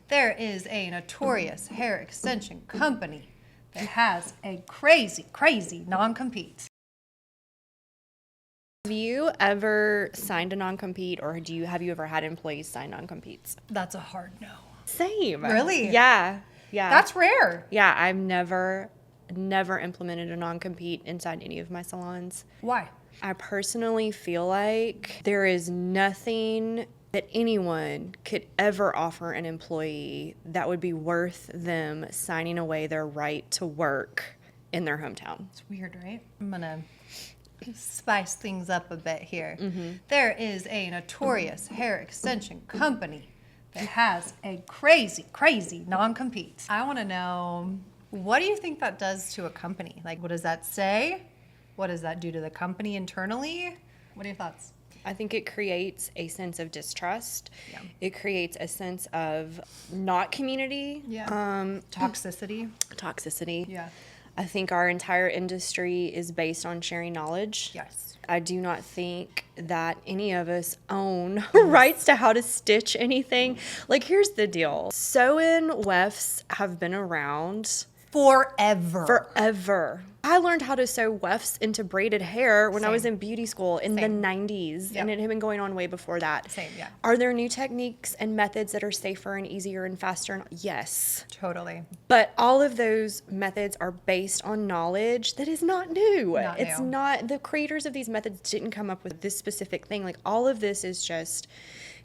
There is a notorious hair extension company that has a crazy, crazy non-compete. Have you ever signed a non-compete, or have you ever had employees sign non-competes? That's a hard no. Same. Really? Yeah. That's rare. Yeah, I've never implemented a non-compete inside any of my salons. Why? I personally feel like there is nothing that anyone could ever offer an employee that would be worth them signing away their right to work in their hometown. It's weird, right? I'm gonna spice things up a bit here. There is a notorious hair extension company that has a crazy, crazy non-compete. I want to know, what do you think that does to a company? Like, what does that say? What does that do to the company internally? What are your thoughts? I think it creates a sense of distrust. Yeah. It creates a sense of not community. Yeah. Toxicity. Toxicity. Yeah. I think our entire industry is based on sharing knowledge. Yes. I do not think that any of us own rights to how to stitch anything. Like, here's the deal. Sew-in wefts have been around forever. I learned how to sew wefts into braided hair when I was in beauty school in the 90s, and it had been going on way before that. Same, yeah. Are there new techniques and methods that are safer and easier and faster? Yes. Totally. But all of those methods are based on knowledge that is not new. It's not, the creators of these methods didn't come up with this specific thing. Like, all of this is just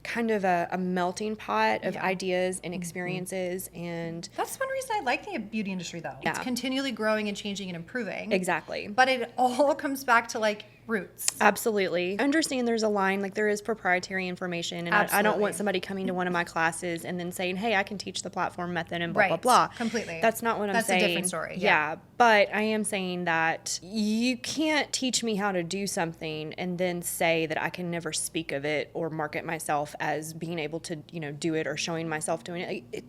kind of a melting pot of ideas and experiences. And that's one reason I like the beauty industry, though. Yeah. It's continually growing and changing and improving. Exactly. But it all comes back to, like, roots. Absolutely. I understand there's a line, like, there is proprietary information, and I don't want somebody coming to one of my classes and then saying, hey, I can teach the platform method and blah, blah, blah. Completely. That's not what I'm saying. That's a different story. Yeah. But I am saying that you can't teach me how to do something and then say that I can never speak of it or market myself as being able to, do it or showing myself doing it.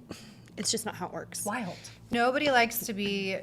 It's just not how it works. Wild. Nobody likes to be,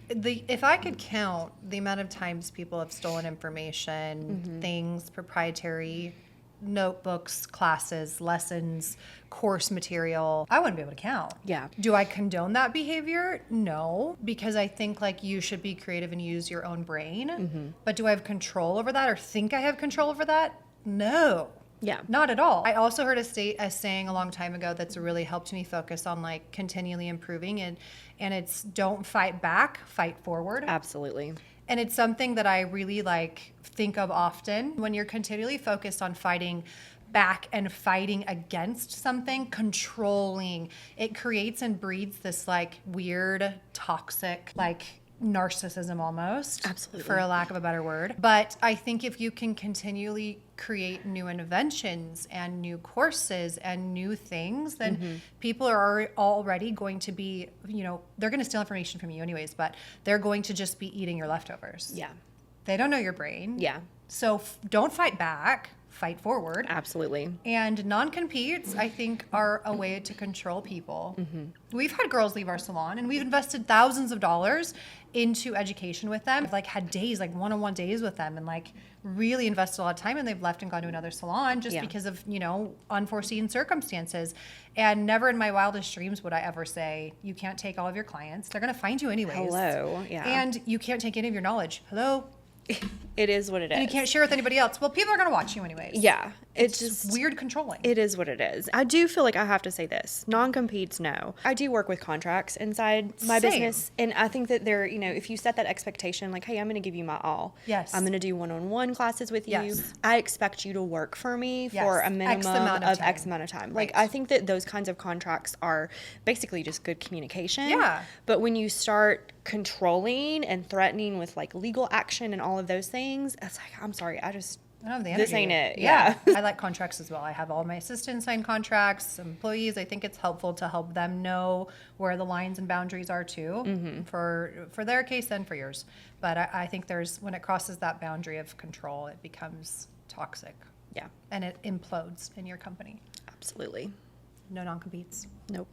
if I could count the amount of times people have stolen information, things, proprietary notebooks, classes, lessons, course material, I wouldn't be able to count. Yeah. Do I condone that behavior? No, because I think, like, you should be creative and use your own brain. But do I have control over that or think I have control over that? No. Yeah. Not at all. I also heard a saying a long time ago that's really helped me focus on, like, continually improving, and it's don't fight back, fight forward. Absolutely. And it's something that I really, like, think of often. When you're continually focused on fighting back and fighting against something, controlling, it creates and breeds this, like, weird, toxic, like, narcissism almost. Absolutely. For a lack of a better word. But I think if you can continually create new inventions and new courses and new things, then people are already going to be, they're going to steal information from you anyways, but they're going to just be eating your leftovers. Yeah. They don't know your brain. Yeah. So don't fight back. Fight forward. Absolutely. And non-competes, I think, are a way to control people. We've had girls leave our salon, and we've invested thousands of dollars into education with them. I've, like, had days, like, one-on-one days with them, and, like, really invested a lot of time, and they've left and gone to another salon just because of, unforeseen circumstances. And never in my wildest dreams would I ever say, you can't take all of your clients. They're going to find you anyways. Hello. Yeah. And you can't take any of your knowledge. Hello. It is what it is. And you can't share with anybody else. Well, people are going to watch you anyways. Yeah. It's just weird controlling. It is what it is. I do feel like I have to say this. Non-competes, no. I do work with contracts inside my business. And I think that they're, if you set that expectation, like, hey, I'm going to give you my all. Yes. I'm going to do one-on-one classes with you. Yes. I expect you to work for me for a minimum of X amount of time. Right. Like, I think that those kinds of contracts are basically just good communication. Yeah. But when you start controlling and threatening with, like, legal action and all of those things, it's like, I'm sorry, I don't have the energy. This ain't it. Yeah. I like contracts as well. I have all my assistants sign contracts, employees. I think it's helpful to help them know where the lines and boundaries are too, for their case and for yours. But I think when it crosses that boundary of control, it becomes toxic. Yeah. And it implodes in your company. Absolutely. No non-competes. Nope.